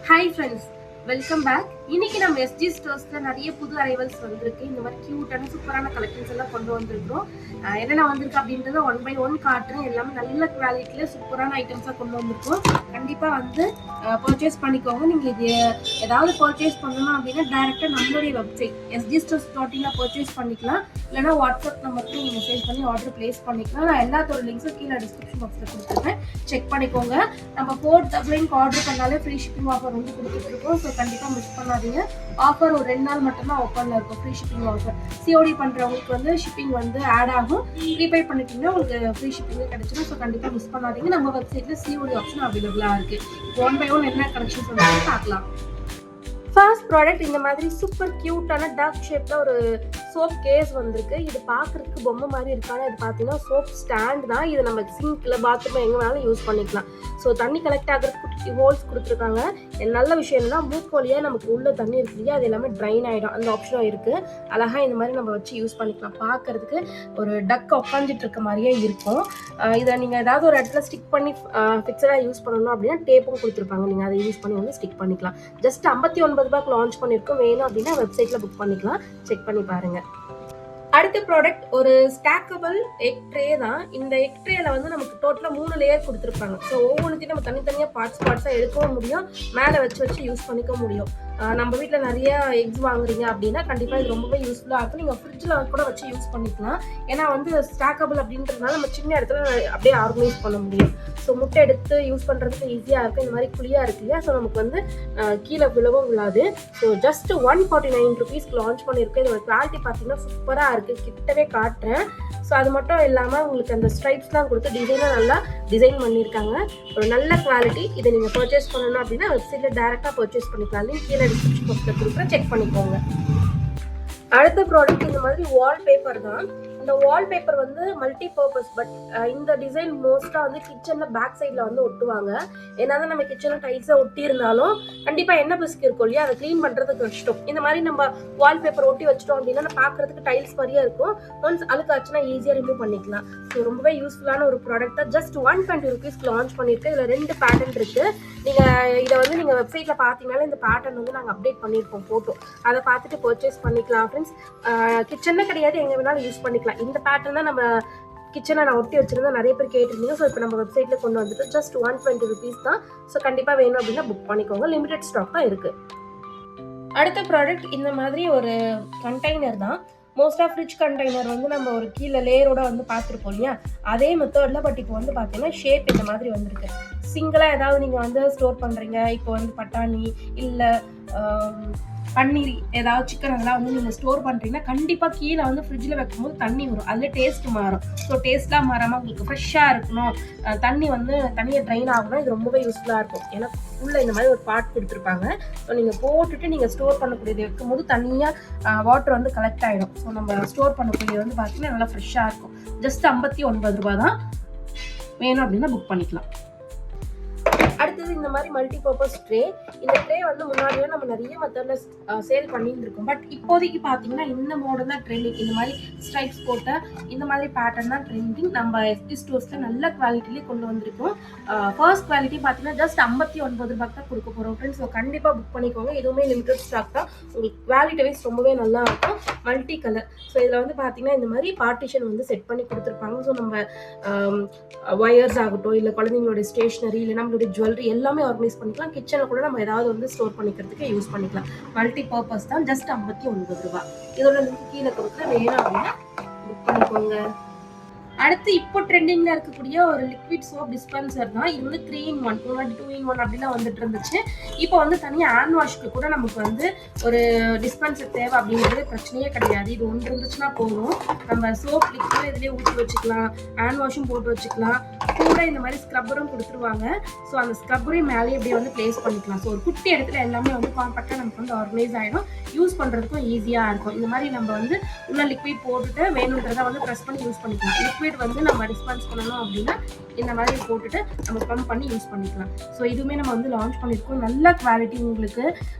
Hi friends, welcome back. இன்னைக்கு நம்ம SG ஸ்டோர்ஸ்ல நிறைய புது அரைவல்ஸ் வந்திருக்கு. இந்த மாதிரி கியூட்டான சூப்பரான கலெக்ஷன்ஸ் எல்லாம் கொண்டு வந்திருக்கிறோம். என்னென்ன வந்திருக்கு அப்படின்றத 1 by 1 காட்டுறேன். எல்லாமே நல்ல குவாலிட்டியில சூப்பரான ஐட்டம்ஸாக கொண்டு வந்திருக்கோம். கண்டிப்பாக வந்து பர்ச்சேஸ் பண்ணிக்கோங்க. நீங்கள் இது ஏதாவது பர்ச்சேஸ் பண்ணணும் அப்படின்னா டைரெக்டாக நம்மளுடைய வெப்சைட் sgstores.in பர்ச்சேஸ் பண்ணிக்கலாம். இல்லைனா வாட்ஸ்அப் நம்பருக்கு நீங்கள் மெசேஜ் பண்ணி ஆர்டர் பிளேஸ் பண்ணிக்கலாம். நான் எல்லாத்தோட லிங்க்ஸும் கீழே டிஸ்கிரிப்ஷன் பாக்ஸில் கொடுத்துருக்கேன், செக் பண்ணிக்கோங்க. நம்ம 499 ஆர்டர் பண்ணாலே ஃப்ரீ ஷிப்பிங் ஆஃபர் வந்து கொடுத்துட்ருக்கோம். ஸோ கண்டிப்பாக மிஸ் பண்ணாதீங்க. ஆஃபர் ஒரு 2 நாள் மட்டும்தான் ஓப்பனில் இருக்கும். Free shipping offer. சிஓடி பண்ணுறவங்களுக்கு வந்து ஷிப்பிங் வந்து ஆட் ஆகும். ப்ரீபே பண்ணிட்டீங்கன்னா உங்களுக்கு ஃப்ரீ ஷிப்பிங்கே கிடைச்சிடும். ஸோ கண்டிப்பாக மிஸ் பண்ணாதீங்க. நம்ம வெப்சைட்டில் சிஓடி ஆப்ஷன் அவைலபிளாக இருக்குது. 1 by 1 என்ன கலெக்ஷன்ஸ் வந்து பார்க்கலாம். ஃபர்ஸ்ட் ப்ராடக்ட் இந்த மாதிரி சூப்பர் கியூட்டான டார்க் ஷேப்பில் ஒரு சோப் கேஸ் வந்திருக்கு. இது பார்க்குறதுக்கு பொம்மை மாதிரி இருக்காங்க. இது பார்த்தீங்கன்னா சோப் ஸ்டாண்ட் தான். இது நம்ம சிங்க்கில் பாத்ரூம் எங்கே வேணாலும் யூஸ் பண்ணிக்கலாம். ஸோ தண்ணி கலெக்ட் ஆகிறதுக்கு ஹோல்ஸ் கொடுத்துருக்காங்க. நல்ல விஷயம் என்னன்னா மூக்கு வழியாக நமக்கு உள்ள தண்ணி இருக்கு இல்லையா, அது எல்லாமே ட்ரைன் ஆகிடும். அந்த ஆப்ஷனும் இருக்குது. அழகாக இந்த மாதிரி நம்ம வச்சு யூஸ் பண்ணிக்கலாம். பார்க்குறதுக்கு ஒரு டக் உட்காந்துட்டு இருக்க மாதிரியே இருக்கும். இதை நீங்கள் ஏதாவது ஒரு இடத்துல ஸ்டிக் பண்ணி ஃபிக்ஸடாக யூஸ் பண்ணணும் அப்படின்னா டேப்பும் கொடுத்துருப்பாங்க. நீங்கள் அதை யூஸ் பண்ணி வந்து ஸ்டிக் பண்ணிக்கலாம். ஜஸ்ட் 59 ரூபாய்க்கு லான்ச் பண்ணியிருக்கோம். வேணும் அப்படின்னா வெப்சைட்டில் புக் பண்ணிக்கலாம். செக் பண்ணி பாருங்கள். அடுத்த ப்ராடக்ட் ஒரு ஸ்டாக்கபிள் எக் ட்ரே தான். இந்த எக் ட்ரேல வந்து நமக்கு டோட்டலாக 3 லேயர் கொடுத்துருப்பாங்க. ஸோ ஒவ்வொன்றுத்தையும் நம்ம தனித்தனியாக பார்ட்ஸாக எடுக்கவும் முடியும், மேலே வச்சு யூஸ் பண்ணிக்க முடியும். நம்ம வீட்டில் நிறைய எக்ஸ் வாங்குறீங்க அப்படின்னா கண்டிப்பாக இது ரொம்பவே யூஸ்ஃபுல்லாக இருக்கும். நீங்கள் ஃப்ரிட்ஜில் கூட வச்சு யூஸ் பண்ணிக்கலாம். ஏன்னா வந்து ஸ்டாக்கபிள் அப்படின்றதுனால நம்ம சின்ன இடத்துல அப்படியே ஆர்கனைஸ் பண்ண முடியும். ஸோ முட்டை எடுத்து யூஸ் பண்ணுறதுக்கு ஈஸியாக இருக்கும். இந்த மாதிரி குழியாக இருக்கு இல்லையா, ஸோ நமக்கு வந்து கீழே விழவும் விழாது. ஸோ ஜஸ்ட் 149 ருபீஸ்க்கு லான்ச் பண்ணியிருக்கேன். இதோட குவாலிட்டி பார்த்தீங்கன்னா சூப்பராக இருக்குது. கிட்டவே காட்டுறேன். ஸோ அது மட்டும் இல்லாமல் உங்களுக்கு அந்த ஸ்ட்ரைப்ஸ்லாம் கொடுத்து டிசைனாக நல்லா டிசைன் பண்ணியிருக்காங்க. ஒரு நல்ல குவாலிட்டி. இதை நீங்கள் பர்ச்சேஸ் பண்ணணும் அப்படின்னா வெப்சைட்டில் டேரெக்டாக பர்ச்சேஸ் பண்ணிக்கலாம். லிங்க் கீழே டிஸ்கிரிப்ஷன் பாக்ஸில் கொடுக்குறேன், செக் பண்ணிக்கோங்க. அடுத்த ப்ராடக்ட் இந்த மாதிரி வால்பேப்பர் தான். இந்த வால்பேப்பர் வந்து மல்டி பர்பஸ். பட் இந்த டிசைன் மோஸ்ட்டாக வந்து கிச்சனில் பேக் சைடில் வந்து ஒட்டுவாங்க. ஏன்னா தான் நம்ம கிச்சனில் டைல்ஸை ஒட்டி இருந்தாலும் கண்டிப்பாக என்ன பிஸ்க் இருக்கும் இல்லையா, அதை க்ளீன் பண்ணுறதுக்கு கஷ்டம். இந்த மாதிரி நம்ம வால்பேப்பர் ஒட்டி வச்சிட்டோம் அப்படின்னா பார்க்குறதுக்கு டைல்ஸ் மாதிரியே இருக்கும். ஒன்ஸ் அழுக்காச்சுன்னா ஈஸியாக ரிமூவ் பண்ணிக்கலாம். ஸோ ரொம்பவே யூஸ்ஃபுல்லான ஒரு ப்ராடக்ட் தான். ஜஸ்ட் 120 ருபீஸ்க்கு லான்ச் பண்ணியிருக்கேன். இதில் 2 பேட்டர்ன் இருக்குது. நீங்கள் இதை வந்து நீங்கள் வெப்சைட்டில் பார்த்தீங்கன்னால இந்த பேட்டர்ன் வந்து நாங்கள் அப்டேட் பண்ணியிருக்கோம் ஃபோட்டோ. அதை பார்த்துட்டு பர்ச்சேஸ் பண்ணிக்கலாம் ஃப்ரெண்ட்ஸ். கிச்சனில் கிடையாது, எங்கே வேணாலும் யூஸ் பண்ணிக்கலாம். இந்த பேட்டர்ன் தான் நம்ம கிச்சனை நான் ஒட்டி வச்சிருந்தா நிறைய பேர் கேட்டிருந்தீங்க. ஸோ இப்போ நம்ம வெப்சைட்டில் கொண்டு வந்துட்டு ஜஸ்ட் 120 ருபீஸ் தான். ஸோ கண்டிப்பாக வேணும் அப்படின்னா புக் பண்ணிக்கோங்க. லிமிடெட் ஸ்டாக் தான் இருக்குது. அடுத்த ப்ராடக்ட் இந்த மாதிரி ஒரு கண்டெய்னர் தான். மோஸ்ட்டாக ஃப்ரிட்ஜ் கண்டெய்னர் வந்து நம்ம ஒரு கீழே லேயரோட வந்து பார்த்துருப்போம் இல்லையா, அதே மெத்தடில். பட் இப்போ வந்து பார்த்தீங்கன்னா ஷேப் இந்த மாதிரி வந்திருக்கு. சிங்கிளாக ஏதாவது நீங்கள் வந்து ஸ்டோர் பண்ணுறீங்க, இப்போ வந்து பட்டாணி இல்லை பன்னீர் ஏதாவது சிக்கன் அதெல்லாம் வந்து நீங்கள் ஸ்டோர் பண்ணுறீங்கன்னா கண்டிப்பாக கீழே வந்து ஃப்ரிட்ஜில் வைக்கும்போது தண்ணி வரும். அதில் டேஸ்ட் மாறும். ஸோ டேஸ்ட்டாக மாறாமல் உங்களுக்கு ஃப்ரெஷ்ஷாக இருக்கணும், தண்ணி வந்து தண்ணியை ட்ரைன் ஆகணும். இது ரொம்பவே யூஸ்ஃபுல்லாக இருக்கும். ஏன்னா உள்ளே இந்த மாதிரி ஒரு பார்ட் கொடுத்துருப்பாங்க. ஸோ நீங்கள் போட்டுட்டு நீங்கள் ஸ்டோர் பண்ணக்கூடியது வைக்கும்போது தனியாக வாட்டர் வந்து கலெக்ட் ஆகிடும். ஸோ நம்ம ஸ்டோர் பண்ணக்கூடியது வந்து பார்த்தீங்கன்னா நல்லா ஃப்ரெஷ்ஷாக இருக்கும். ஜஸ்ட் 59 ரூபா தான். வேணும் அப்படின்னா புக் பண்ணிக்கலாம். அடுத்தது இந்த மாதிரி மல்டி பர்பஸ் ட்ரே. இந்த ட்ரே வந்து முன்னாடியே நம்ம நிறைய மெத்தடில் சேல் பண்ணிட்டு இருக்கோம். பட் இப்போதைக்கு பார்த்தீங்கன்னா இந்த மாடல் தான் ட்ரெண்டிங். இந்த மாதிரி ஸ்ட்ரைப்ஸ் போட்ட இந்த மாதிரி பேட்டர்ன் தான் ட்ரெண்டிங். நம்ம எஸ்டி ஸ்டோர்ஸில் நல்ல குவாலிட்டிலே கொண்டு வந்திருக்கோம். ஃபர்ஸ்ட் குவாலிட்டி பார்த்தீங்கன்னா ஜஸ்ட் 59 ரூபாய்க்கு தான் கொடுக்க போகிறோம் ஃப்ரெண்ட்ஸ். ஸோ கண்டிப்பாக புக் பண்ணிக்கோங்க. எதுவுமே லிமிடெட் ஸ்டாக் தான். உங்களுக்கு குவாலிட்டி வைஸ் ரொம்பவே நல்லா இருக்கும். Multi colour. ஸோ இதில் வந்து பார்த்தீங்கன்னா இந்த மாதிரி பார்ட்டிஷன் வந்து செட் பண்ணி கொடுத்துருப்பாங்க. ஸோ நம்ம ஒயர்ஸ் ஆகட்டும், இல்லை குழந்தைங்களோட ஸ்டேஷ்னரி, இல்லை நம்மளுடைய ஜுவல்லரி எல்லாமே ஆர்கனைஸ் பண்ணிக்கலாம். கிச்சனில் கூட நம்ம ஏதாவது வந்து ஸ்டோர் பண்ணிக்கிறதுக்கு யூஸ் பண்ணிக்கலாம். மல்டி பர்பஸ் தான். ஜஸ்ட் 59 ரூபா. இதோட லிங்க் கீழே கொடுக்குற. வேணும் அப்படின்னா புக் பண்ணிக்கோங்க. அடுத்து இப்போ ட்ரெண்டிங்ல இருக்கக்கூடிய ஒரு லிக்விட் சோப் டிஸ்பென்சர் தான். இது வந்து 3 in 1, முன்னாடி 2 in 1 அப்படிலாம் வந்துட்டு இருந்துச்சு. இப்போ வந்து தனியாக ஹேண்ட் வாஷ்க்கு கூட நமக்கு வந்து ஒரு டிஸ்பென்சர் தேவை அப்படிங்கிறது பிரச்சனையே கிடையாது. இது ஒன்று இருந்துச்சுன்னா போதும். நம்ம சோப் லிக்விட் இதுலேயே ஊற்றி வச்சுக்கலாம், ஹேண்ட் வாஷும் போட்டு வச்சுக்கலாம். கூட இந்த மாதிரி ஸ்க்ரப்பரும் கொடுத்துருவாங்க. ஸோ அந்த ஸ்க்ரப்பரையும் மேலேயே இப்படியே வந்து பிளேஸ் பண்ணிக்கலாம். ஸோ ஒரு குட்டி இடத்துல எல்லாமே வந்து காம்பேக்டாக நமக்கு வந்து ஆர்கனைஸ் ஆகிடும். யூஸ் பண்ணுறதுக்கும் ஈஸியாக இருக்கும். இந்த மாதிரி நம்ம வந்து உள்ள லிக்விட் போட்டுட்டு வேணுன்றதை வந்து ப்ரெஸ் பண்ணி யூஸ் பண்ணிக்கலாம். லிக்விட் வந்து நம்ம டிஸ்பென்ஸ் பண்ணணும் அப்படின்னா இந்த மாதிரி போட்டுட்டு நம்ம பம்ப் பண்ணி யூஸ் பண்ணிக்கலாம். ஸோ இதுவுமே நம்ம வந்து லான்ச் பண்ணியிருக்கோம். நல்ல குவாலிட்டி. உங்களுக்கு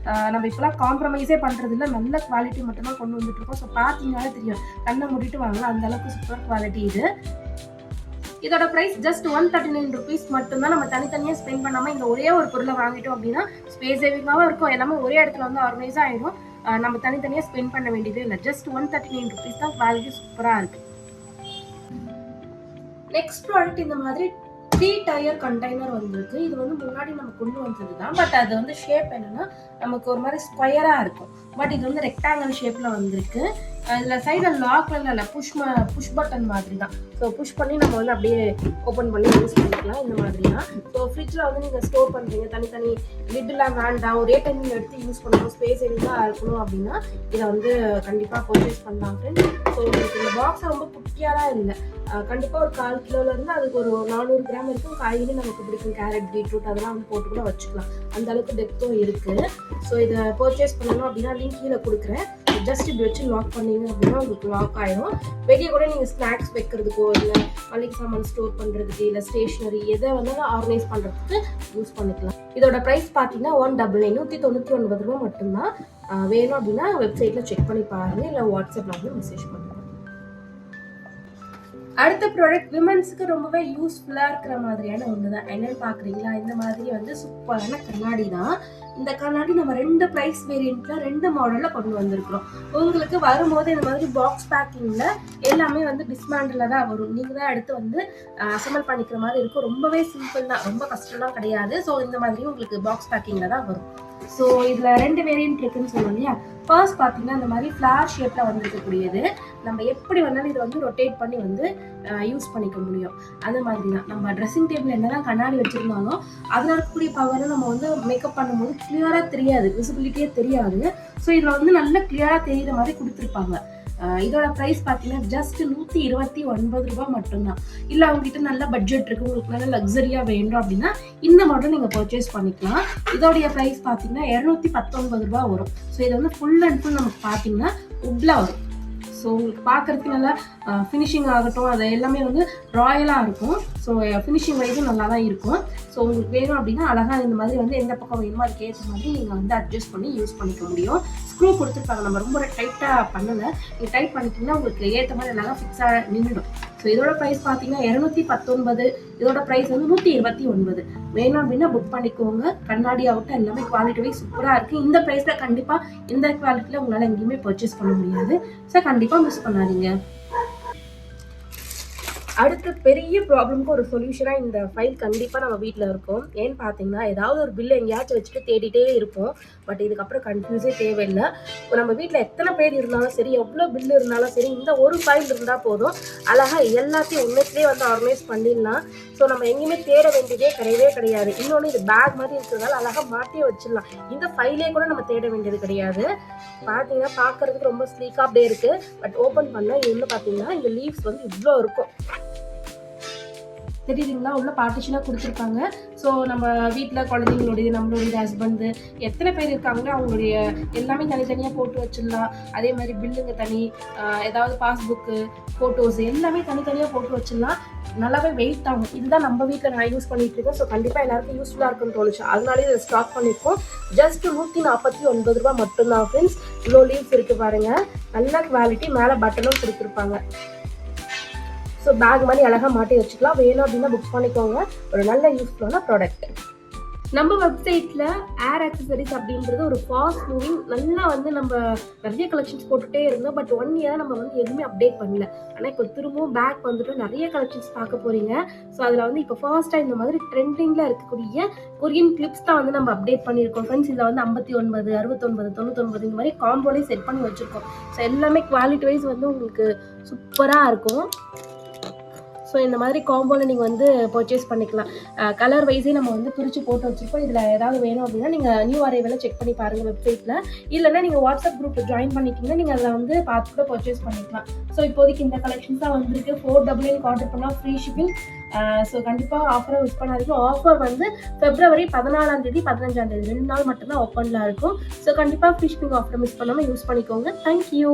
நம்ம இப்போலாம் காம்ப்ரமைஸே பண்ணுறது இல்லை, நல்ல குவாலிட்டி மட்டும்தான் கொண்டு வந்துட்டு இருக்கோம். ஸோ பார்த்தீங்கன்னாலே தெரியும், கண்ணை மூடிட்டு வாங்கலாம், அந்த அளவுக்கு சூப்பர் குவாலிட்டி இது. இதோட பிரைஸ் ஜஸ்ட் 139 rupees மட்டும்தான். நம்ம தனித்தனியாக ஸ்பெண்ட் பண்ணாமல் இந்த ஒரே ஒரு பொருளை வாங்கிட்டோம் அப்படின்னா ஸ்பேஸ் சேவிங்காகவும் இருக்கும், எல்லாமே ஒரே இடத்துல வந்து ஆர்கனைஸாக ஆகிடும். நம்ம தனித்தனியாக ஸ்பெண்ட் பண்ண வேண்டியதே இல்லை. ஜஸ்ட் 139 rupees தான். குவாலிட்டி சூப்பராக இருக்குது. நெக்ஸ்ட் ப்ராடக்ட் இந்த மாதிரி 3 டயர் கண்டெய்னர் வந்திருக்கு. இது வந்து முன்னாடி நம்ம கொண்டு வந்தது தான். பட் அது வந்து ஷேப் என்னன்னா நமக்கு ஒரு மாதிரி ஸ்கொயராக இருக்கும். பட் இது வந்து ரெக்டாங்கிள் ஷேப்பில் வந்திருக்கு. இதில் சைடில் லாக்லாம் இல்லை, புஷ் பட்டன் மாதிரி தான். ஸோ புஷ் பண்ணி நம்ம வந்து அப்படியே ஓப்பன் பண்ணி யூஸ் பண்ணிக்கலாம். இந்த மாதிரி தான். ஸோ ஃப்ரிட்ஜில் வந்து நீங்கள் ஸ்டோர் பண்ணுறீங்க, தனித்தனி லிட்டெலாம் வேண்டாம், ஒரே டைம் நீங்கள் எடுத்து யூஸ் பண்ணணும், ஸ்பேஸ் எதுவாக இருக்கணும் அப்படின்னா இதை வந்து கண்டிப்பாக பர்ச்சேஸ் பண்ணலாம் ஃப்ரெண்ட்ஸ். ஸோ உங்களுக்கு இந்த பாக்ஸ் ரொம்ப குட்டியாலாம் இல்லை. கண்டிப்பாக ஒரு 1/4 கிலோலேருந்து அதுக்கு ஒரு 400 கிராம் இருக்கும். காய்கறி நமக்கு பிடிக்கும், கேரட், பீட்ரூட் அதெல்லாம் வந்து போட்டு கூட வச்சுக்கலாம். அந்த அளவுக்கு டெப்த்தும் இருக்குது. ஸோ இதை பர்ச்சேஸ் பண்ணணும் அப்படின்னா லிங்க் கீழே கொடுக்குறேன். ஜஸ்ட் இப்படி வச்சு லாக் பண்ணீங்க அப்படின்னா உங்களுக்கு லாக் ஆயிடும். வெளியே கூட நீங்கள் ஸ்நாக்ஸ் வைக்கிறதுக்கோ இல்லை மளிகை சாமான் ஸ்டோர் பண்ணுறதுக்கு இல்லை ஸ்டேஷ்னரி எதை வந்து ஆர்கனைஸ் பண்ணுறதுக்கு யூஸ் பண்ணிக்கலாம். இதோட ப்ரைஸ் பார்த்தீங்கன்னா 199 199 ரூபா மட்டும்தான். வேணும் அப்படின்னா வெப்சைட்டில் செக் பண்ணி பாருங்கள், இல்லை வாட்ஸ்அப்பில் வந்து மெசேஜ் பண்ணுங்கள். அடுத்த ப்ராடக்ட் விமன்ஸுக்கு ரொம்பவே யூஸ்ஃபுல்லாக இருக்கிற மாதிரியான ஒன்று தான். என்னென்னு பார்க்குறீங்களா? இந்த மாதிரி வந்து சூப்பரான கண்ணாடி தான். இந்த கண்ணாடி நம்ம 2 ப்ரைஸ் வேரியண்ட்டில் 2 மாடலில் கொண்டு வந்திருக்கிறோம். உங்களுக்கு வரும்போது இந்த மாதிரி பாக்ஸ் பேக்கிங்கில் எல்லாமே வந்து டிஸ்மேண்டில் தான் வரும். நீங்கள் தான் எடுத்து வந்து அசம்பிள் பண்ணிக்கிற மாதிரி இருக்கும். ரொம்பவே சிம்பிள் தான், ரொம்ப கஷ்டம்லாம் கிடையாது. ஸோ இந்த மாதிரி உங்களுக்கு பாக்ஸ் பேக்கிங்கில் தான் வரும். ஸோ இதில் 2 வேரியண்ட் இருக்குன்னு சொன்னோம் இல்லையா? ஃபர்ஸ்ட் பார்த்தீங்கன்னா இந்த மாதிரி ஃப்ளார் ஷேப்பில் வந்துருக்கக்கூடியது. நம்ம எப்படி வேணாலும் இதை வந்து ரொட்டேட் பண்ணி வந்து யூஸ் பண்ணிக்க முடியும். அந்த மாதிரி தான் நம்ம ட்ரெஸ்ஸிங் டேபிள் என்னதான் கண்ணாடி வச்சுருந்தாலும் அதில் இருக்கக்கூடிய பவரை நம்ம வந்து மேக்கப் பண்ணும்போது கிளியராக தெரியாது, விசிபிலிட்டியே தெரியாது. ஸோ இதில் வந்து நல்ல கிளியராக தெரிகிற மாதிரி கொடுத்துருப்பாங்க. இதோட ப்ரைஸ் பார்த்தீங்கன்னா ஜஸ்ட் 129 ரூபா மட்டும்தான். இல்லை அவங்ககிட்ட நல்ல பட்ஜெட் இருக்குது, உங்களுக்கு நல்ல லக்ஸரியாக வேண்டும் அப்படின்னா இந்த மாடல் நீங்கள் பர்ச்சேஸ் பண்ணிக்கலாம். இதோடைய ப்ரைஸ் பார்த்தீங்கன்னா 219 ரூபா வரும். ஸோ இது வந்து ஃபுல் அண்ட் ஃபுல் நமக்கு பார்த்தீங்கன்னா உட்ல வரும். ஸோ உங்களுக்கு பார்க்குறதுக்கு நல்லா ஃபினிஷிங் ஆகட்டும், அது எல்லாமே வந்து ராயலாக இருக்கும். ஸோ ஃபினிஷிங் வைஸும் நல்லா தான் இருக்கும். ஸோ உங்களுக்கு வேணும் அப்படின்னா அழகாக இந்த மாதிரி வந்து எந்த பக்கம் வேணுமோ அதுக்கு ஏற்ற மாதிரி நீங்கள் வந்து அட்ஜஸ்ட் பண்ணி யூஸ் பண்ணிக்க முடியும். ஸ்க்ரூ கொடுத்துருப்பாங்க, நம்ம ரொம்ப டைட்டாக பண்ணலை. நீங்கள் டைட் பண்ணிட்டீங்கன்னா உங்களுக்கு ஏற்ற மாதிரி நல்லா ஃபிக்ஸாக நின்றுடும். ஸோ இதோட ப்ரைஸ் பார்த்தீங்கன்னா 219. இதோட ப்ரைஸ் வந்து 129. வேணும் அப்படின்னா புக் பண்ணிக்கோங்க. கண்ணாடி ஆகட்டும் எல்லாமே குவாலிட்டி வைஸ் சூப்பராக இருக்குது. இந்த ப்ரைஸில் கண்டிப்பாக இந்த குவாலிட்டியில் உங்களால் எங்கேயுமே பர்ச்சேஸ் பண்ண முடியாது. ஸோ கண்டிப்பாக மிஸ் பண்ணாதீங்க. அடுத்த பெரிய ப்ராப்ளம்க்கு ஒரு சொல்யூஷனாக இந்த ஃபைல் கண்டிப்பாக நம்ம வீட்டில் இருக்கும். ஏன்னு பார்த்தீங்கன்னா ஏதாவது ஒரு பில் எங்கேயாச்சும் வச்சுட்டு தேடிட்டே இருப்போம். பட் இதுக்கப்புறம் கன்ஃபியூஸே தேவையில்லை. இப்போ நம்ம வீட்டில் எத்தனை பேர் இருந்தாலும் சரி, எவ்வளோ பில் இருந்தாலும் சரி, இந்த ஒரு ஃபைல் இருந்தால் போதும். அழகாக எல்லாத்தையும் உண்மையிலே வந்து ஆர்கனைஸ் பண்ணிடலாம். ஸோ நம்ம எங்கேயுமே தேட வேண்டியதே கிடையாது. இன்னொன்று இது பேக் மாதிரி இருக்கிறதால அழகாக மாற்றியே வச்சிடலாம். இந்த ஃபைலே கூட நம்ம தேட வேண்டியது கிடையாது. பார்த்தீங்கன்னா பார்க்குறதுக்கு ரொம்ப ஸ்லீக்காக அப்படியே இருக்குது. பட் ஓப்பன் பண்ணால் இது வந்து பார்த்தீங்கன்னா இந்த லீவ்ஸ் வந்து இவ்வளோ இருக்கும். தெரியுதுங்களா? உள்ள பார்ட்டிஷனாக கொடுத்துருப்பாங்க. ஸோ நம்ம வீட்டில் குழந்தைங்களுடைய, நம்மளுடைய ஹஸ்பண்டு எத்தனை பேர் இருக்காங்களோ அவங்களுடைய எல்லாமே தனித்தனியாக போட்டு வச்சிடலாம். அதே மாதிரி பில்லுங்க தனி, ஏதாவது பாஸ்புக்கு, ஃபோட்டோஸ் எல்லாமே தனித்தனியாக போட்டு வச்சிடலாம். நல்லாவே வெயிட் ஆகும். இதுதான் நம்ம வீட்டில் நான் யூஸ் பண்ணிட்டு இருக்கேன். ஸோ கண்டிப்பாக எல்லாருக்கும் யூஸ்ஃபுல்லாக இருக்குன்னு தோணுச்சு. அதனாலே இதை ஸ்டாக் பண்ணியிருக்கோம். ஜஸ்ட் 149 ரூபா மட்டும்தான் ஃப்ரெண்ட்ஸ். இவ்வளோ லீவ்ஸ் இருக்குது பாருங்கள். நல்ல குவாலிட்டி, மேலே பட்டனும் கொடுத்துருப்பாங்க. ஸோ பேக் மாதிரி அழகாக மாட்டி வச்சுக்கலாம். வேணும் அப்படின்னா புக் பண்ணிக்கோங்க. ஒரு நல்ல யூஸ்ஃபுல்லான ப்ராடக்ட். நம்ம வெப்சைட்டில் ஏர் ஆக்சசரிஸ் அப்படின்றது ஒரு ஃபாஸ்ட் மூவிங், நல்லா வந்து நம்ம நிறைய கலெக்ஷன்ஸ் போட்டுகிட்டே இருந்தோம். பட் 1 இயராக நம்ம வந்து எதுவுமே அப்டேட் பண்ணல. ஆனால் இப்போ திரும்பவும் பேக் வந்துட்டு நிறைய கலெக்ஷன்ஸ் பார்க்க போகிறீங்க. ஸோ அதில் வந்து இப்போ ஃபர்ஸ்ட்டாக இந்த மாதிரி ட்ரெண்டிங்கில் இருக்கக்கூடிய கொரியன் கிளிப்ஸ் தான் வந்து நம்ம அப்டேட் பண்ணியிருக்கோம் ஃப்ரெண்ட்ஸ். இதில் வந்து 59, 69, 99 இந்த மாதிரி காம்போலே செட் பண்ணி வச்சுருக்கோம். ஸோ எல்லாமே குவாலிட்டி வைஸ் வந்து உங்களுக்கு சூப்பராக இருக்கும். ஸோ இந்த மாதிரி காம்போவில் நீங்கள் வந்து பர்ச்சேஸ் பண்ணிக்கலாம். கலர் வைஸே நம்ம வந்து பிரித்து போட்டு வச்சுருக்கோம். இதில் ஏதாவது வேணும் அப்படின்னா நீங்கள் நியூ அரைவலை செக் பண்ணி பாருங்கள் வெப்சைட்டில். இல்லைன்னா நீங்கள் வாட்ஸ்அப் குரூப் ஜாயின் பண்ணிட்டீங்கன்னா நீங்கள் அதில் வந்து பார்த்து கூட பர்ச்சேஸ் பண்ணிக்கலாம். ஸோ இப்போதைக்கு இந்த கலெக்ஷன்ஸ் தான் வந்திருக்கு. 499 ஆர்டர் பண்ணால் ஃப்ரீ ஷிப்பிங். ஸோ கண்டிப்பாக ஆஃபரை மிஸ் பண்ணாதீங்க. ஆஃபர் வந்து February 14ஆம் தேதி 15ஆம் தேதி 2 நாள் மட்டும்தான் ஓப்பனில் இருக்கும். ஸோ கண்டிப்பாக ஃப்ரீ ஷிப்பிங் ஆஃபரை மிஸ் பண்ணாமல் யூஸ் பண்ணிக்கோங்க. தேங்க்யூ.